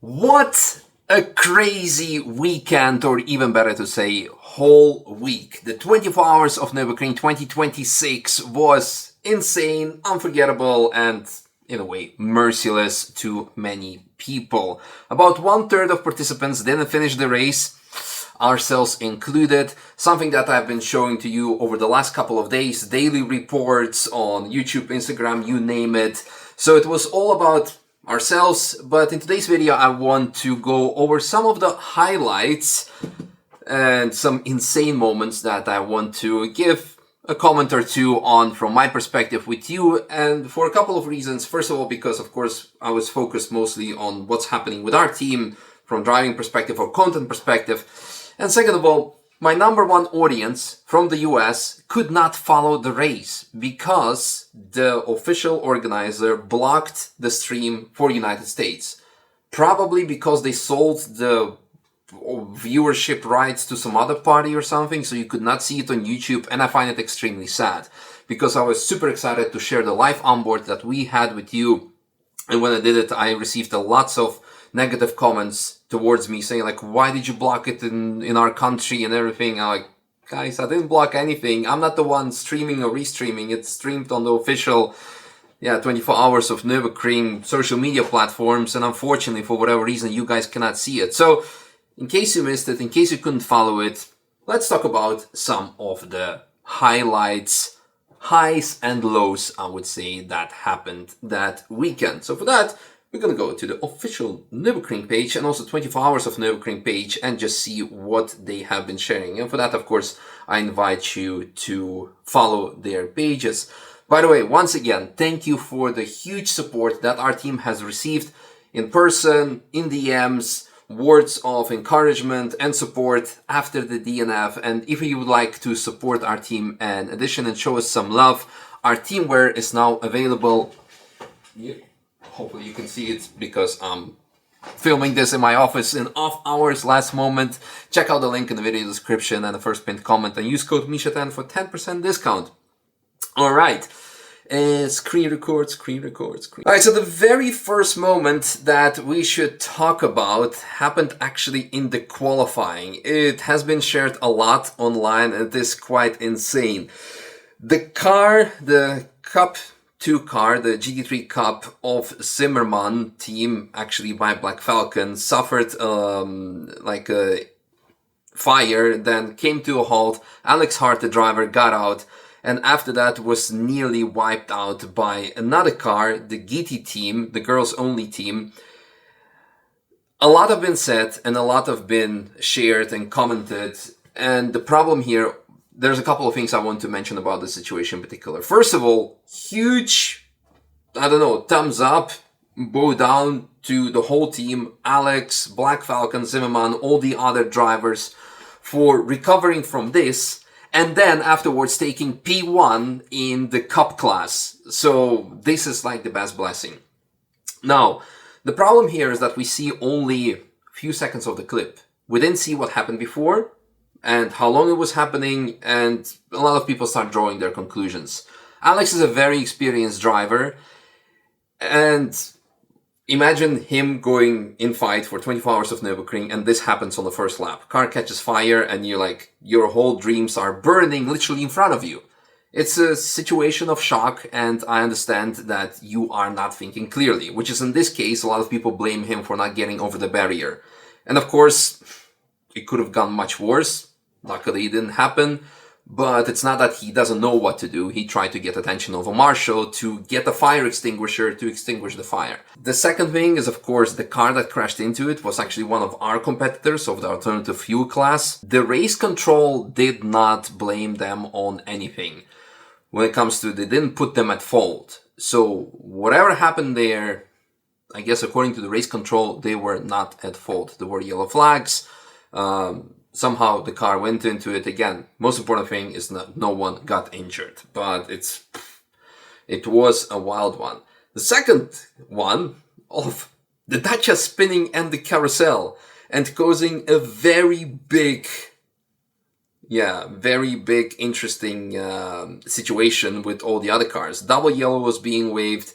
What a crazy weekend, or even better to say, whole week. The 24 hours of Nürburgring 2026 was insane, unforgettable, and in a way, merciless to many people. About 1/3 of participants didn't finish the race, ourselves included, something that I've been showing to you over the last couple of days, daily reports on YouTube, Instagram, you name it. So it was all about ourselves, but in today's video I want to go over some of the highlights and some insane moments that I want to give a comment or two on from my perspective with you, and for a couple of reasons. First of all, because of course I was focused mostly on what's happening with our team from driving perspective or content perspective, and second of all, my number one audience from the US could not follow the race because the official organizer blocked the stream for United States. Probably because they sold the viewership rights to some other party or something, so you could not see it on YouTube, and I find it extremely sad because I was super excited to share the live onboard that we had with you, and when I did it I received lots of negative comments towards me saying like, why did you block it in our country and everything. I'm like, guys, I didn't block anything. I'm not the one streaming or restreaming. It's streamed on the official 24 hours of Nürburgring social media platforms, and unfortunately for whatever reason you guys cannot see it. So in case you missed it, in case you couldn't follow it, let's talk about some of the highlights, highs and lows, I would say, that happened that weekend. So for that, we're going to go to the official Nürburgring page and also 24 hours of Nürburgring page and just see what they have been sharing. And for that, of course, I invite you to follow their pages. By the way, once again, thank you for the huge support that our team has received in person, in DMs, words of encouragement and support after the DNF. And if you would like to support our team in addition and show us some love, our teamwear is now available. Hopefully you can see it because I'm filming this in my office in off hours, last moment. Check out the link in the video description and the first pinned comment and use code Misha10 for 10% discount. Alright, screen record. Alright, so the very first moment that we should talk about happened actually in the qualifying. It has been shared a lot online and it is quite insane. The car, the Cup 2 car, the GT3 Cup of Zimmermann team, actually by Black Falcon, suffered like a fire, then came to a halt. Alex Hart, the driver, got out, and after that was nearly wiped out by another car, the GT team, the girls only team. A lot have been said and a lot have been shared and commented, and the problem here, there's a couple of things I want to mention about the situation in particular. First of all, huge, thumbs up, bow down to the whole team, Alex, Black Falcon, Zimmermann, all the other drivers for recovering from this and then afterwards taking P1 in the Cup class. So this is like the best blessing. Now, the problem here is that we see only a few seconds of the clip. We didn't see what happened before and how long it was happening, and a lot of people start drawing their conclusions. Alex is a very experienced driver, and imagine him going in fight for 24 hours of Nürburgring and this happens on the first lap. Car catches fire and you're like, your whole dreams are burning literally in front of you. It's a situation of shock, and I understand that you are not thinking clearly, which is in this case, a lot of people blame him for not getting over the barrier. And of course, it could have gone much worse. Luckily, it didn't happen, but it's not that he doesn't know what to do. He tried to get attention of a marshal to get a fire extinguisher to extinguish the fire. The second thing is, of course, the car that crashed into it was actually one of our competitors of the alternative fuel class. The race control did not blame them on anything. When it comes to, they didn't put them at fault. So whatever happened there, I guess according to the race control, they were not at fault. There were yellow flags. Somehow the car went into it again. Most important thing is that no one got injured, but it was a wild one. The second one of the Dacia spinning and the carousel and causing a very big, interesting situation with all the other cars. Double yellow was being waved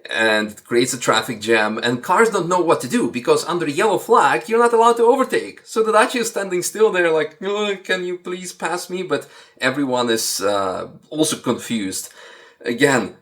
and it creates a traffic jam, and cars don't know what to do because under yellow flag you're not allowed to overtake. So the Dacia is standing still there like, "Oh, can you please pass me?" But everyone is also confused. Again,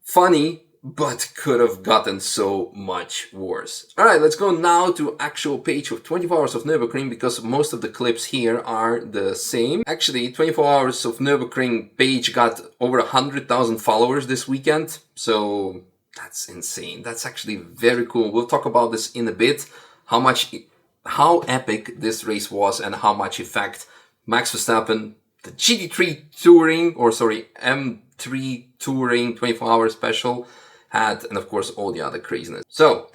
funny, but could have gotten so much worse. Alright, let's go now to actual page of 24 Hours of Nürburgring, because most of the clips here are the same. Actually, 24 Hours of Nürburgring page got over 100,000 followers this weekend, so that's insane. That's actually very cool. We'll talk about this in a bit, how epic this race was and how much effect Max Verstappen, the GT3 Touring, M3 Touring 24 Hour Special had, and of course all the other craziness. So,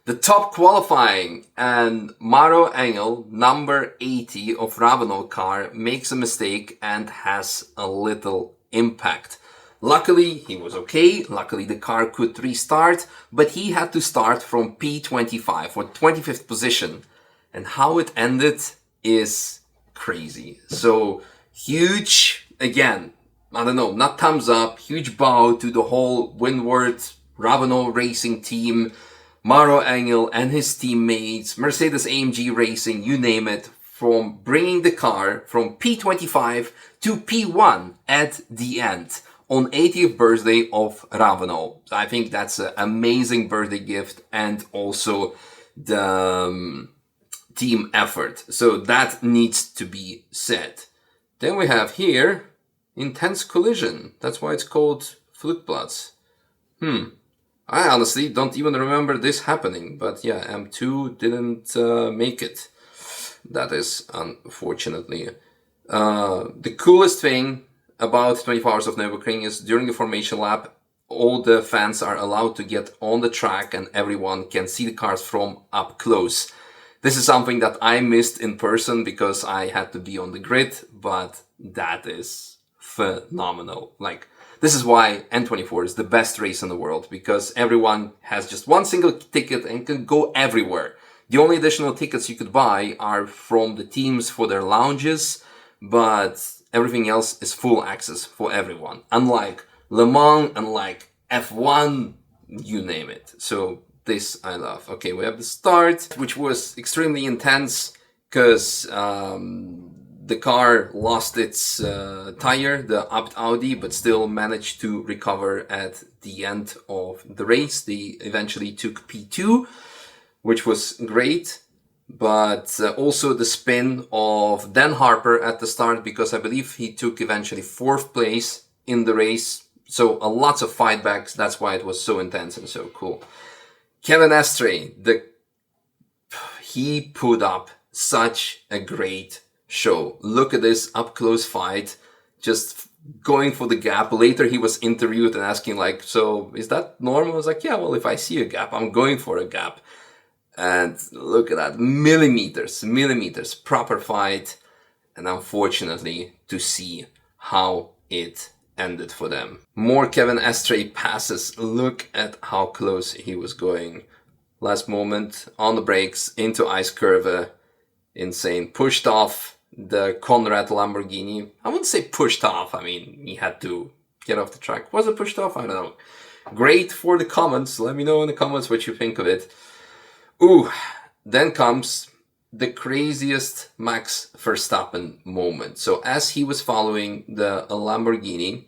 the top qualifying, and Maro Engel, number 80 of Ravenel car, makes a mistake and has a little impact. Luckily, he was okay. Luckily, the car could restart, but he had to start from P25 or 25th position. And how it ended is crazy. So, huge, again, I don't know, not thumbs up, huge bow to the whole Windward Ravenel racing team, Maro Engel and his teammates, Mercedes-AMG Racing, you name it, from bringing the car from P25 to P1 at the end on 80th birthday of Ravenel. I think that's an amazing birthday gift, and also the team effort. So that needs to be said. Then we have here intense collision. That's why it's called Flugplatz. I honestly don't even remember this happening, but yeah, M2 didn't make it. That is unfortunately. The coolest thing about 24 Hours of Nürburgring is during the formation lap, all the fans are allowed to get on the track and everyone can see the cars from up close. This is something that I missed in person because I had to be on the grid, but that is phenomenal. Like, this is why N24 is the best race in the world, because everyone has just one single ticket and can go everywhere. The only additional tickets you could buy are from the teams for their lounges, but everything else is full access for everyone. Unlike Le Mans, unlike F1, you name it. So this I love. Okay, we have the start, which was extremely intense because the car lost its tire, the Audi, but still managed to recover at the end of the race. They eventually took P2, which was great, but also the spin of Dan Harper at the start, because I believe he took eventually 4th place in the race. So lots of fightbacks. That's why it was so intense and so cool. Kevin Estre, he put up such a great show. Look at this up close fight, just going for the gap. Later he was interviewed and asking like, so is that normal? I was like, yeah, well, if I see a gap, I'm going for a gap. And look at that, millimeters, proper fight. And unfortunately, to see how it ended for them. More Kevin Estre passes. Look at how close he was going. Last moment on the brakes into ice curve. Insane. Pushed off the Conrad Lamborghini. I wouldn't say pushed off. I mean, he had to get off the track. Was it pushed off? I don't know. Great for the comments. Let me know in the comments what you think of it. Ooh, then comes the craziest Max Verstappen moment. So as he was following the Lamborghini,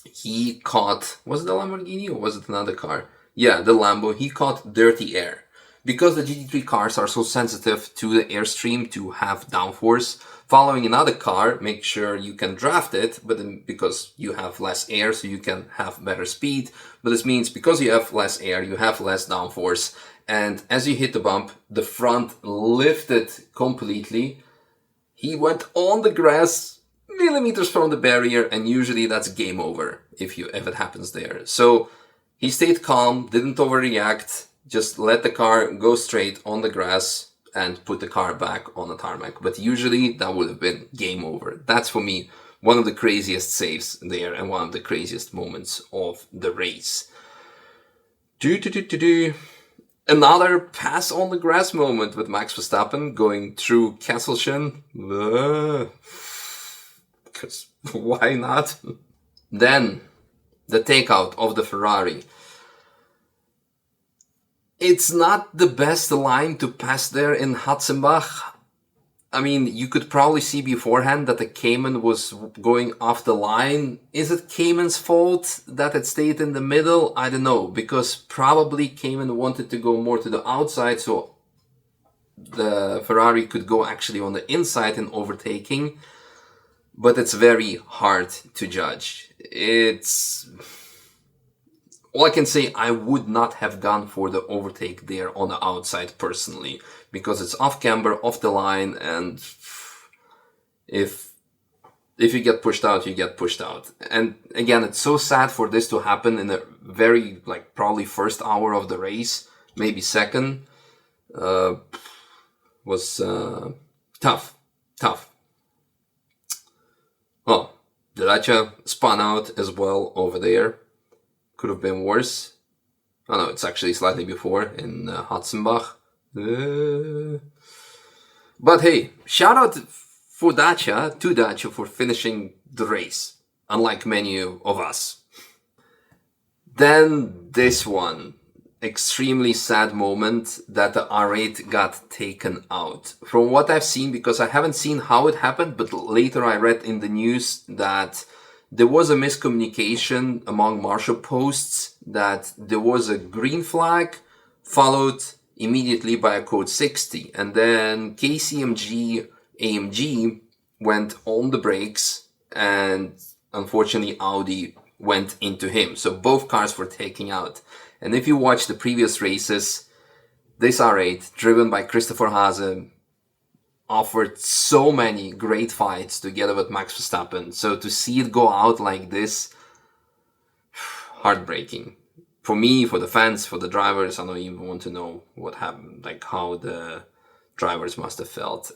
he caught, was it the Lamborghini or was it another car? Yeah, the Lambo. He caught dirty air. Because the GT3 cars are so sensitive to the airstream to have downforce, following another car, make sure you can draft it, but then because you have less air, so you can have better speed. But this means because you have less air, you have less downforce. And as you hit the bump, the front lifted completely. He went on the grass millimeters from the barrier, and usually that's game over if it happens there. So he stayed calm, didn't overreact, just let the car go straight on the grass and put the car back on the tarmac. But usually that would have been game over. That's for me one of the craziest saves there and one of the craziest moments of the race. Another pass on the grass moment with Max Verstappen going through Kesselchen. Because why not? Then the takeout of the Ferrari. It's not the best line to pass there in Hatzenbach. I mean, you could probably see beforehand that the Cayman was going off the line. Is it Cayman's fault that it stayed in the middle? I don't know, because probably Cayman wanted to go more to the outside, so the Ferrari could go actually on the inside in overtaking. But it's very hard to judge. All I can say, I would not have gone for the overtake there on the outside personally, because it's off camber, off the line, and if you get pushed out, you get pushed out. And again, it's so sad for this to happen in the very, probably first hour of the race, maybe second. Was tough. Well, the Dacia spun out as well over there. Could have been worse. Oh no, it's actually slightly before in Hatzenbach. But hey, shout out to Dacia for finishing the race, unlike many of us. Then this one. Extremely sad moment that the R8 got taken out. From what I've seen, because I haven't seen how it happened, but later I read in the news that there was a miscommunication among marshal posts, that there was a green flag followed immediately by a code 60, and then KCMG AMG went on the brakes, and unfortunately Audi went into him. So both cars were taken out. And if you watch the previous races, this R8, driven by Christopher Haase, offered so many great fights together with Max Verstappen. So to see it go out like this, heartbreaking. For me, for the fans, for the drivers, I don't even want to know what happened, how the drivers must have felt.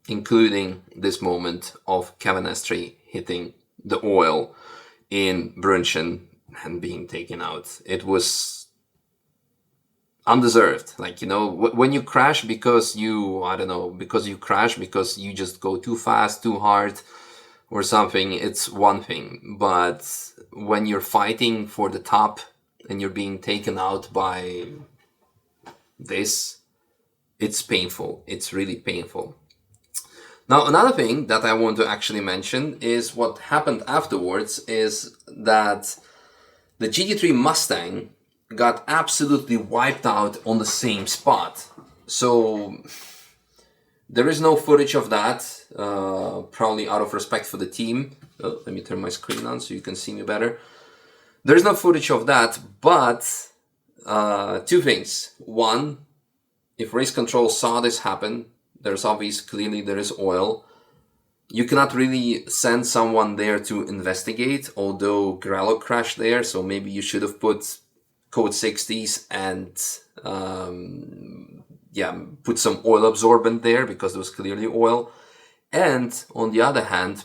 Including this moment of Kevin Estre hitting the oil in Brunchen and being taken out. It was undeserved. When you crash because you just go too fast, too hard or something, it's one thing. But when you're fighting for the top and you're being taken out by this, it's painful. It's really painful. Now, another thing that I want to actually mention is what happened afterwards is that the GT3 Mustang got absolutely wiped out on the same spot. So there is no footage of that, probably out of respect for the team. Oh, let me turn my screen on so you can see me better. There's no footage of that, but two things. One, if race control saw this happen, there's clearly there is oil. You cannot really send someone there to investigate, although Grello crashed there, so maybe you should have put code 60s and put some oil absorbent there, because there was clearly oil. And on the other hand,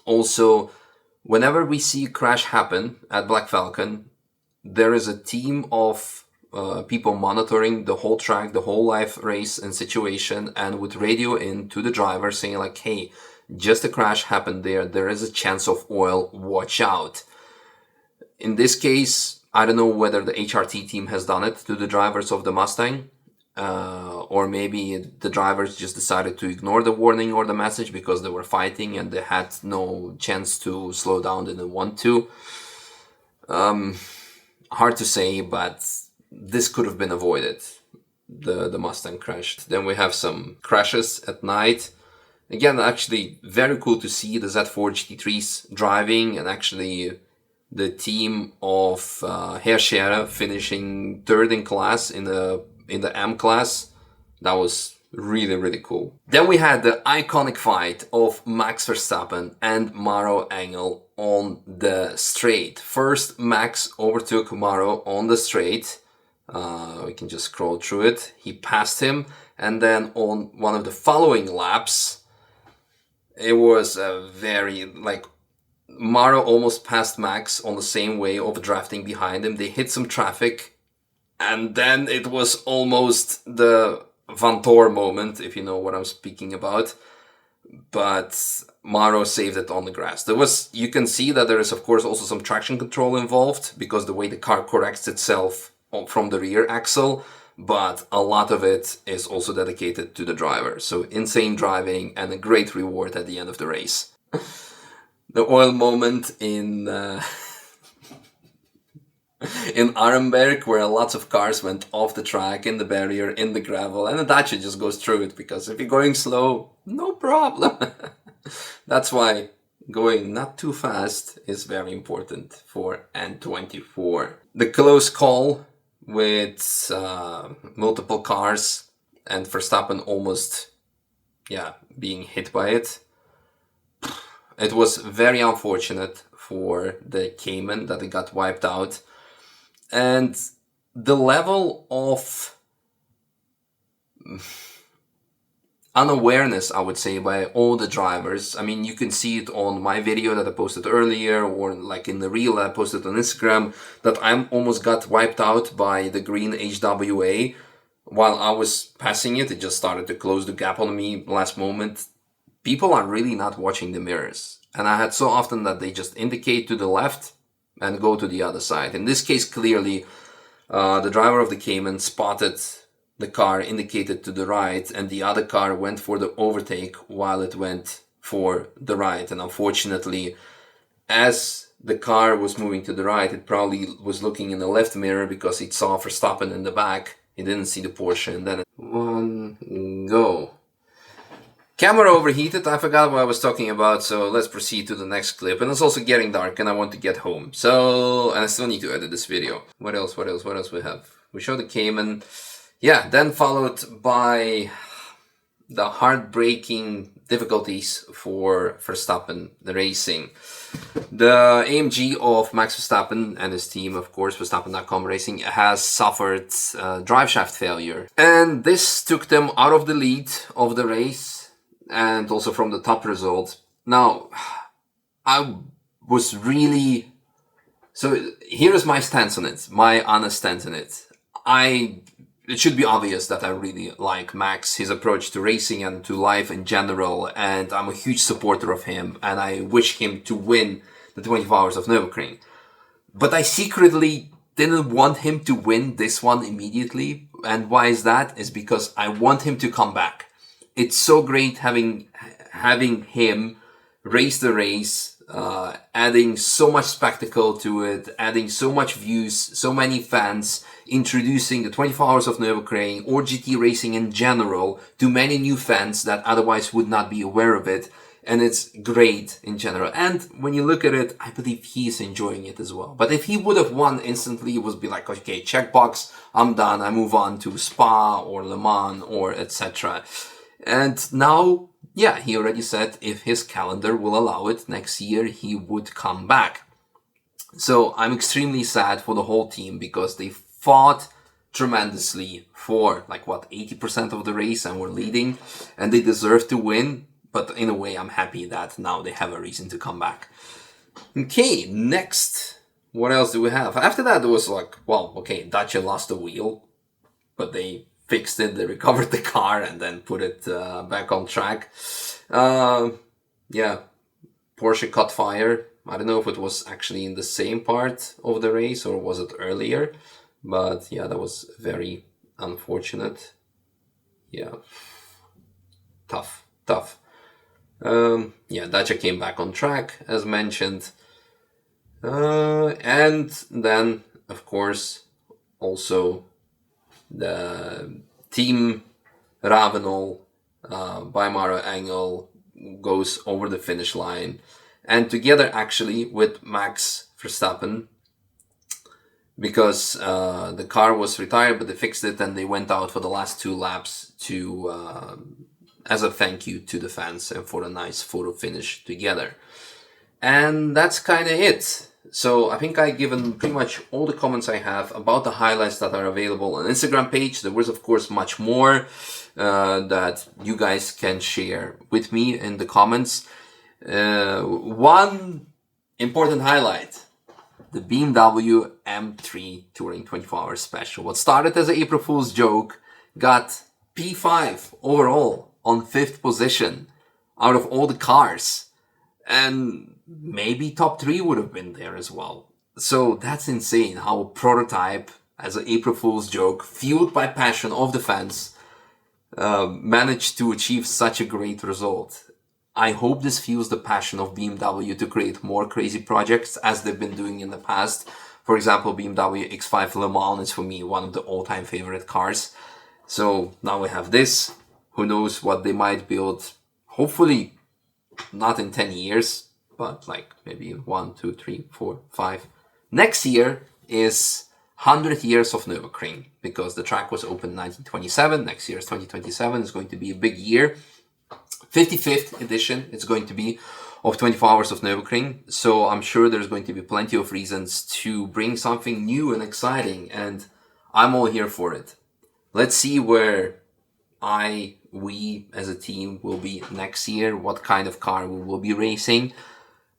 also, whenever we see a crash happen at Black Falcon, there is a team of people monitoring the whole track, the whole live race and situation, and would radio in to the driver saying hey, just a crash happened there. There is a chance of oil. Watch out. In this case, I don't know whether the HRT team has done it to the drivers of the Mustang, or maybe the drivers just decided to ignore the warning or the message because they were fighting and they had no chance to slow down, they didn't want to. Hard to say, but this could have been avoided, the Mustang crash. Then we have some crashes at night. Again, actually very cool to see the Z4 GT3s driving, and actually the team of Herrschere finishing third in class in the M class. That was really, really cool. Then we had the iconic fight of Max Verstappen and Maro Engel on the straight. First, Max overtook Maro on the straight. We can just scroll through it. He passed him, and then on one of the following laps, it was a very, Maro almost passed Max on the same way of drafting behind him. They hit some traffic, and then it was almost the Vantor moment, if you know what I'm speaking about. But Maro saved it on the grass. You can see that there is, of course, also some traction control involved, because the way the car corrects itself from the rear axle, but a lot of it is also dedicated to the driver. So insane driving and a great reward at the end of the race. The oil moment in in Arenberg, where lots of cars went off the track, in the barrier, in the gravel, and the Dacia just goes through it, because if you're going slow, no problem. That's why going not too fast is very important for N24. The close call with multiple cars and Verstappen almost being hit by it. It was very unfortunate for the Cayman that it got wiped out. And the level of unawareness, I would say, by all the drivers. I mean, you can see it on my video that I posted earlier, or like in the reel I posted on Instagram, that I almost got wiped out by the green HWA. While I was passing it, it just started to close the gap on me last moment. People are really not watching the mirrors. And I had so often that they just indicate to the left and go to the other side. In this case, clearly, the driver of the Cayman spotted the car, indicated to the right, and the other car went for the overtake while it went for the right. And unfortunately, as the car was moving to the right, it probably was looking in the left mirror because it saw Verstappen in the back. It didn't see the Porsche, and then one go. Camera overheated. I forgot what I was talking about, so let's proceed to the next clip. And it's also getting dark and I want to get home. And I still need to edit this video. What else we have? We show the Cayman. Yeah, then followed by the heartbreaking difficulties for Verstappen, the racing. The AMG of Max Verstappen and his team, of course, Verstappen.com Racing, has suffered driveshaft failure. And this took them out of the lead of the race, and also from the top result. Now, I was really... So here is my stance on it, my honest stance on it. It should be obvious that I really like Max, his approach to racing and to life in general, and I'm a huge supporter of him, and I wish him to win the 24 Hours of Nürburgring. But I secretly didn't want him to win this one immediately, and why is that? Is because I want him to come back. It's so great having him race the race, adding so much spectacle to it, adding so much views, so many fans, introducing the 24 Hours of Nürburgring or GT racing in general to many new fans that otherwise would not be aware of it. And it's great in general. And when you look at it, I believe he's enjoying it as well. But if he would have won instantly, it would be like, okay, checkbox, I'm done, I move on to Spa or Le Mans or etc. And now, yeah, he already said if his calendar will allow it, next year he would come back. So I'm extremely sad for the whole team because they fought tremendously for 80% of the race and were leading, and they deserve to win. But in a way, I'm happy that now they have a reason to come back. Okay, next. What else do we have? After that, there was Dacia lost the wheel, but they fixed it, they recovered the car and then put it back on track. Porsche caught fire. I don't know if it was actually in the same part of the race or was it earlier, but yeah, that was very unfortunate. Yeah, tough. Dacia came back on track, as mentioned. And then, of course, also the team Ravenel by Mara Engel goes over the finish line. And together, actually, with Max Verstappen, because the car was retired, but they fixed it and they went out for the last 2 laps to... as a thank you to the fans and for a nice photo finish together. And that's kind of it. So I think I've given pretty much all the comments I have about the highlights that are available on Instagram page. There was, of course, much more that you guys can share with me in the comments. One important highlight, the BMW M3 Touring 24 Hours Special. What started as an April Fool's joke got P5 overall on 5th position out of all the cars. And maybe top 3 would have been there as well. So that's insane how a prototype as an April Fool's joke, fueled by passion of the fans, managed to achieve such a great result. I hope this fuels the passion of BMW to create more crazy projects as they've been doing in the past. For example, BMW X5 Le Mans is for me one of the all-time favorite cars. So now we have this. Who knows what they might build? Hopefully not in 10 years, but like maybe 1, 2, 3, 4, 5. Next year is 100 years of Nürburgring, because the track was opened in 1927. Next year is 2027. It's going to be a big year. 55th edition it's going to be of 24 Hours of Nürburgring. So I'm sure there's going to be plenty of reasons to bring something new and exciting, and I'm all here for it. Let's see where we as a team will be next year, what kind of car we will be racing.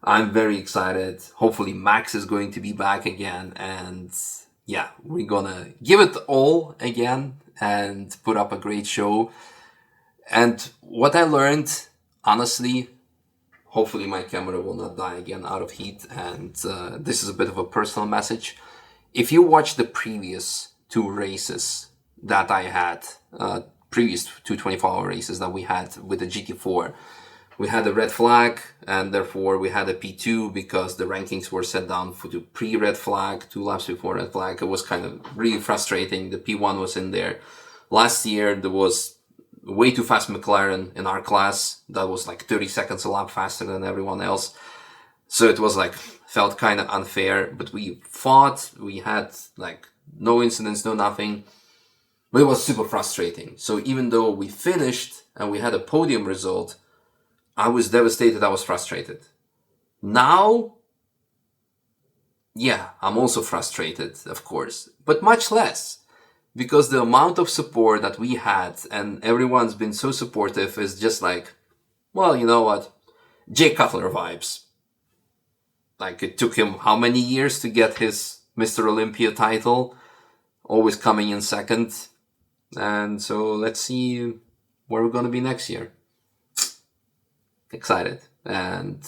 I'm very excited. Hopefully Max is going to be back again, and yeah, we're gonna give it all again and put up a great show. And what I learned, honestly, hopefully my camera will not die again out of heat, and this is a bit of a personal message. If you watch the previous 2 races that I had, previous 2 24-hour races that we had with the GT4, we had a red flag, and therefore we had a P2 because the rankings were set down for the pre-red flag, 2 laps before red flag. It was kind of really frustrating. The P1 was in there. Last year there was way too fast McLaren in our class that was like 30 seconds a lap faster than everyone else. So it was like, felt kind of unfair, but we fought. We had like no incidents, no nothing. But it was super frustrating. So even though we finished and we had a podium result, I was devastated, I was frustrated. Now, yeah, I'm also frustrated, of course, but much less. Because the amount of support that we had and everyone's been so supportive is just like, well, you know what? Jay Cutler vibes. Like, it took him how many years to get his Mr. Olympia title? Always coming in second. And so let's see where we're going to be next year. Excited. And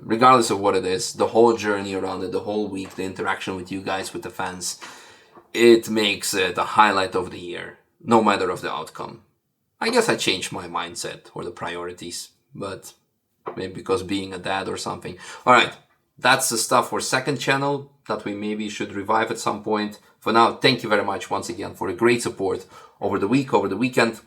regardless of what it is, the whole journey around it, the whole week, the interaction with you guys, with the fans, it makes it a highlight of the year, no matter of the outcome. I guess I changed my mindset or the priorities, but maybe because being a dad or something. All right, that's the stuff for second channel that we maybe should revive at some point. For now, thank you very much once again for the great support over the week, over the weekend,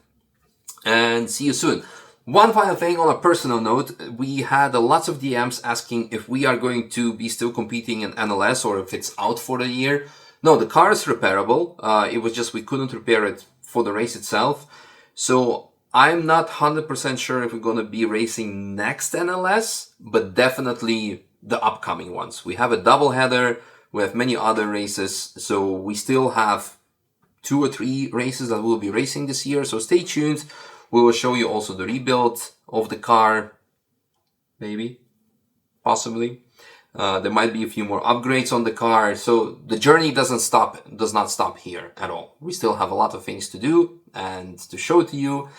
and see you soon. One final thing on a personal note, we had lots of DMs asking if we are going to be still competing in NLS or if it's out for the year. No, the car is repairable. It was just we couldn't repair it for the race itself. So I'm not 100% sure if we're going to be racing next NLS, but definitely the upcoming ones. We have a double header. We have many other races. So we still have 2 or 3 races that we'll be racing this year. So stay tuned. We will show you also the rebuild of the car. Maybe. Possibly. There might be a few more upgrades on the car. So the journey does not stop here at all. We still have a lot of things to do and to show to you.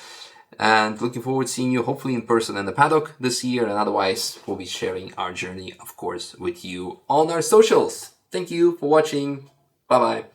And looking forward to seeing you hopefully in person in the paddock this year. And otherwise, we'll be sharing our journey, of course, with you on our socials. Thank you for watching. Bye-bye.